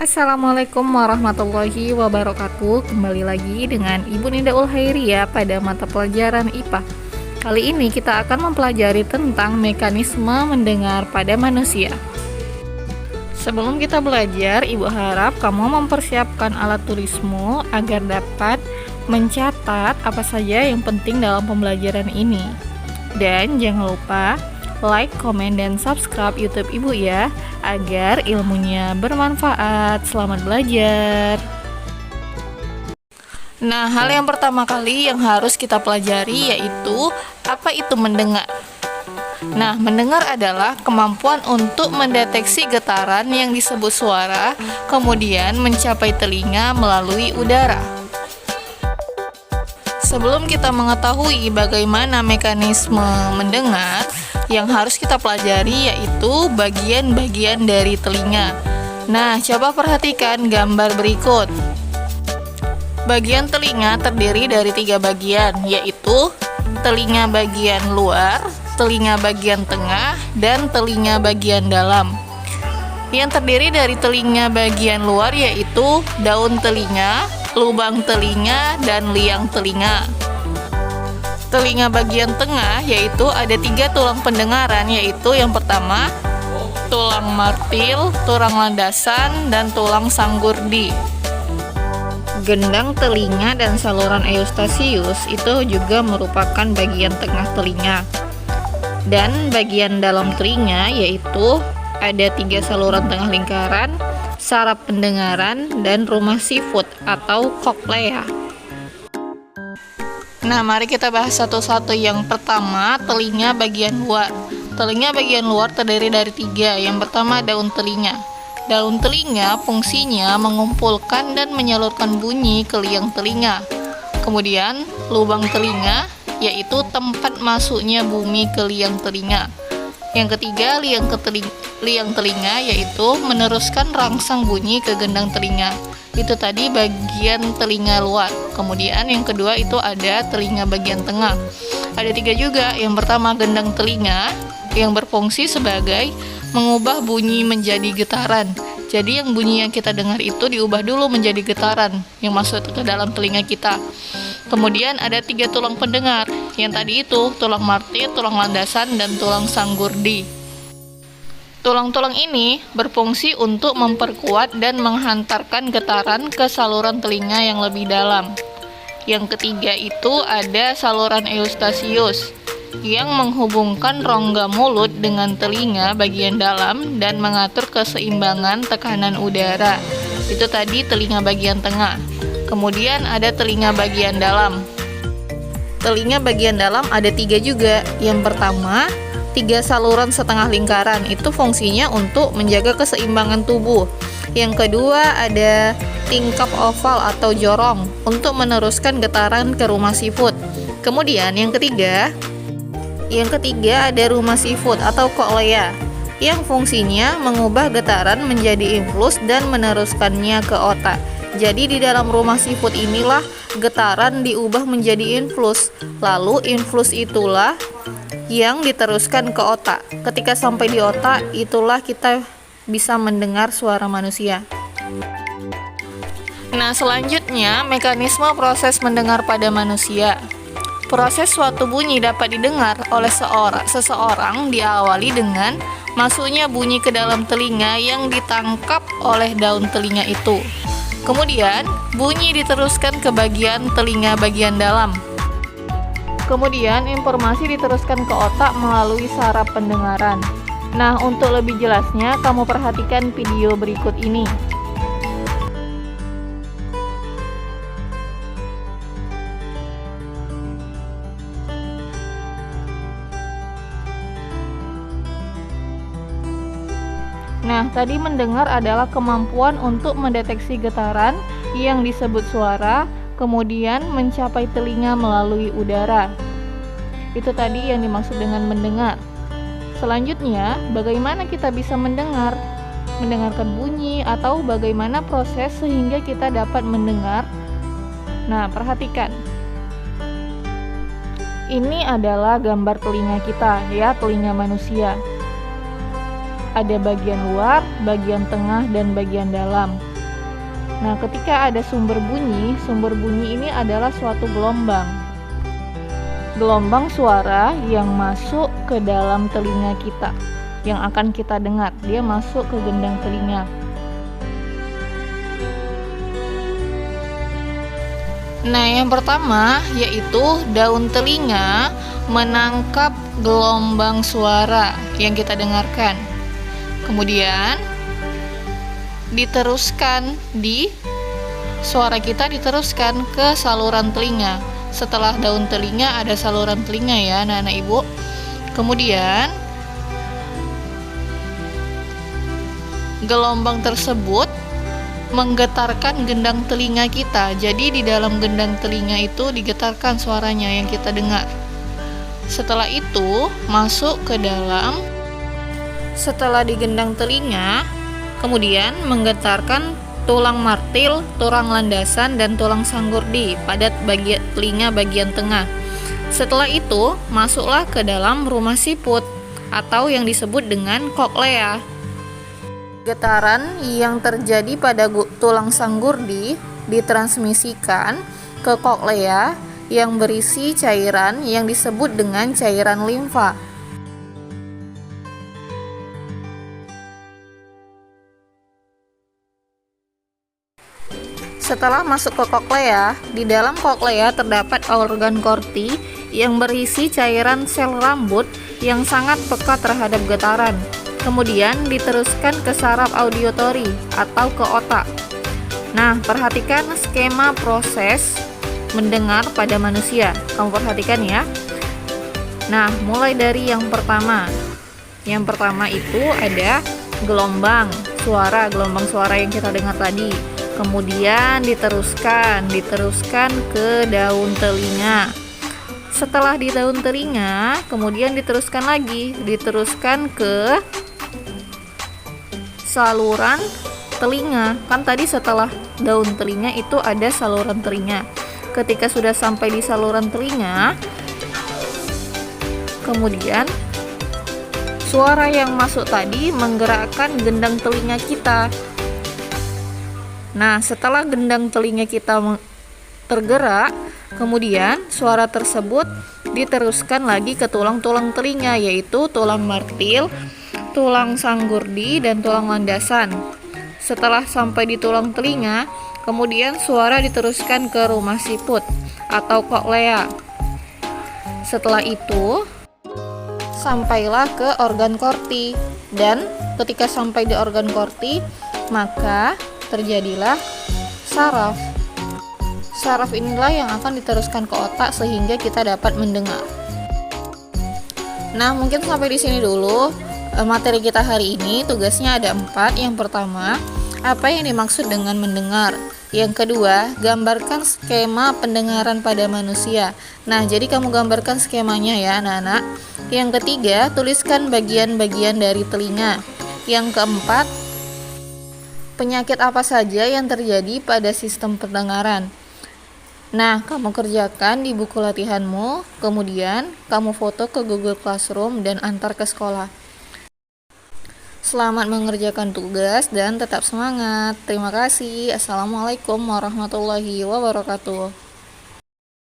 Assalamualaikum warahmatullahi wabarakatuh. Kembali lagi dengan Ibu Nida Ulhairiyah pada mata pelajaran IPA. Kali ini kita akan mempelajari tentang mekanisme mendengar pada manusia. Sebelum kita belajar, Ibu harap kamu mempersiapkan alat tulismu agar dapat mencatat apa saja yang penting dalam pembelajaran ini. Dan jangan lupa like, komen, dan subscribe YouTube Ibu ya, agar ilmunya bermanfaat. Selamat belajar. Nah, hal yang pertama kali yang harus kita pelajari yaitu apa itu mendengar. Nah, mendengar adalah kemampuan untuk mendeteksi getaran yang disebut suara, kemudian mencapai telinga melalui udara. Sebelum kita mengetahui bagaimana mekanisme mendengar, yang harus kita pelajari yaitu bagian-bagian dari telinga. Nah, coba perhatikan gambar berikut. Bagian telinga terdiri dari 3 bagian, yaitu telinga bagian luar, telinga bagian tengah, dan telinga bagian dalam. Yang terdiri dari telinga bagian luar yaitu daun telinga, lubang telinga, dan liang telinga. Telinga bagian tengah yaitu ada 3 tulang pendengaran, yaitu yang pertama tulang martil, tulang landasan, dan tulang sanggurdi. Gendang telinga dan saluran eustasius itu juga merupakan bagian tengah telinga. Dan bagian dalam telinga yaitu ada 3 saluran tengah lingkaran, saraf pendengaran, dan rumah sifut atau koklea. Nah, mari kita bahas satu-satu. Yang pertama, telinga bagian luar. Telinga bagian luar terdiri dari 3. Yang pertama, daun telinga. Daun telinga fungsinya mengumpulkan dan menyalurkan bunyi ke liang telinga. Kemudian, lubang telinga, yaitu tempat masuknya bumi ke liang telinga. Yang ketiga, liang telinga, yaitu meneruskan rangsang bunyi ke gendang telinga. Itu tadi bagian telinga luar. Kemudian yang kedua itu ada telinga bagian tengah. Ada 3 juga. Yang pertama, gendang telinga yang berfungsi sebagai mengubah bunyi menjadi getaran. Jadi yang bunyi yang kita dengar itu diubah dulu menjadi getaran yang masuk ke dalam telinga kita. Kemudian ada 3 tulang pendengar. Yang tadi itu tulang martil, tulang landasan, dan tulang sanggurdi. Tulang-tulang ini berfungsi untuk memperkuat dan menghantarkan getaran ke saluran telinga yang lebih dalam. Yang ketiga itu ada saluran eustasius yang menghubungkan rongga mulut dengan telinga bagian dalam dan mengatur keseimbangan tekanan udara. Itu tadi telinga bagian tengah. Kemudian ada telinga bagian dalam. Telinga bagian dalam ada 3 juga. Yang pertama, 3 saluran setengah lingkaran, itu fungsinya untuk menjaga keseimbangan tubuh. Yang kedua ada tingkap oval atau jorong untuk meneruskan getaran ke rumah sifut. Kemudian yang ketiga ada rumah sifut atau koklea yang fungsinya mengubah getaran menjadi influs dan meneruskannya ke otak. Jadi di dalam rumah sifut inilah getaran diubah menjadi influs. Lalu influs itulah yang diteruskan ke otak. Ketika sampai di otak, itulah kita bisa mendengar suara manusia. Nah, selanjutnya mekanisme proses mendengar pada manusia. Proses suatu bunyi dapat didengar oleh seseorang diawali dengan masuknya bunyi ke dalam telinga yang ditangkap oleh daun telinga itu. Kemudian, bunyi diteruskan ke bagian telinga bagian dalam. Kemudian informasi diteruskan ke otak melalui saraf pendengaran. Nah, untuk lebih jelasnya kamu perhatikan video berikut ini. Nah, tadi mendengar adalah kemampuan untuk mendeteksi getaran yang disebut suara, kemudian mencapai telinga melalui udara. Itu tadi yang dimaksud dengan mendengar. Selanjutnya, bagaimana kita bisa mendengarkan bunyi, atau bagaimana proses sehingga kita dapat mendengar. Nah, perhatikan. Ini adalah gambar telinga kita, ya, telinga manusia. Ada bagian luar, bagian tengah, dan bagian dalam. Nah, ketika ada sumber bunyi ini adalah suatu gelombang. Gelombang suara yang masuk ke dalam telinga kita, yang akan kita dengar. Dia masuk ke gendang telinga. Nah, yang pertama yaitu daun telinga menangkap gelombang suara yang kita dengarkan. Kemudian suara kita diteruskan ke saluran telinga. Setelah daun telinga ada saluran telinga ya, anak-anak ibu. Kemudian gelombang tersebut menggetarkan gendang telinga kita. Jadi di dalam gendang telinga itu digetarkan suaranya yang kita dengar. Setelah itu setelah digendang telinga, kemudian menggetarkan tulang martil, tulang landasan, dan tulang sanggurdi pada telinga bagian tengah. Setelah itu, masuklah ke dalam rumah siput atau yang disebut dengan koklea. Getaran yang terjadi pada tulang sanggurdi ditransmisikan ke koklea yang berisi cairan yang disebut dengan cairan limfa. Setelah masuk ke koklea, di dalam koklea terdapat organ korti yang berisi cairan sel rambut yang sangat peka terhadap getaran. Kemudian diteruskan ke saraf auditory atau ke otak. Nah, perhatikan skema proses mendengar pada manusia. Kamu perhatikan ya. Nah, mulai dari yang pertama. Yang pertama itu ada gelombang suara yang kita dengar tadi. Kemudian diteruskan ke daun telinga. Setelah di daun telinga, kemudian diteruskan ke saluran telinga. Kan tadi setelah daun telinga itu ada saluran telinga. Ketika sudah sampai di saluran telinga, kemudian suara yang masuk tadi menggerakkan gendang telinga kita. Nah, setelah gendang telinga kita tergerak, kemudian suara tersebut diteruskan lagi ke tulang-tulang telinga, yaitu tulang martil, tulang sanggurdi, dan tulang landasan. Setelah sampai di tulang telinga, kemudian suara diteruskan ke rumah siput atau koklea. Setelah itu, sampailah ke organ korti, dan ketika sampai di organ korti, maka terjadilah saraf. Saraf inilah yang akan diteruskan ke otak sehingga kita dapat mendengar. Nah, mungkin sampai di sini dulu materi kita hari ini. Tugasnya ada 4. Yang pertama, apa yang dimaksud dengan mendengar? Yang kedua, gambarkan skema pendengaran pada manusia. Nah, jadi kamu gambarkan skemanya ya, anak-anak. Yang ketiga, tuliskan bagian-bagian dari telinga. Yang keempat, penyakit apa saja yang terjadi pada sistem pendengaran. Nah, kamu kerjakan di buku latihanmu, kemudian kamu foto ke Google Classroom dan antar ke sekolah. Selamat mengerjakan tugas dan tetap semangat. Terima kasih. Assalamualaikum warahmatullahi wabarakatuh.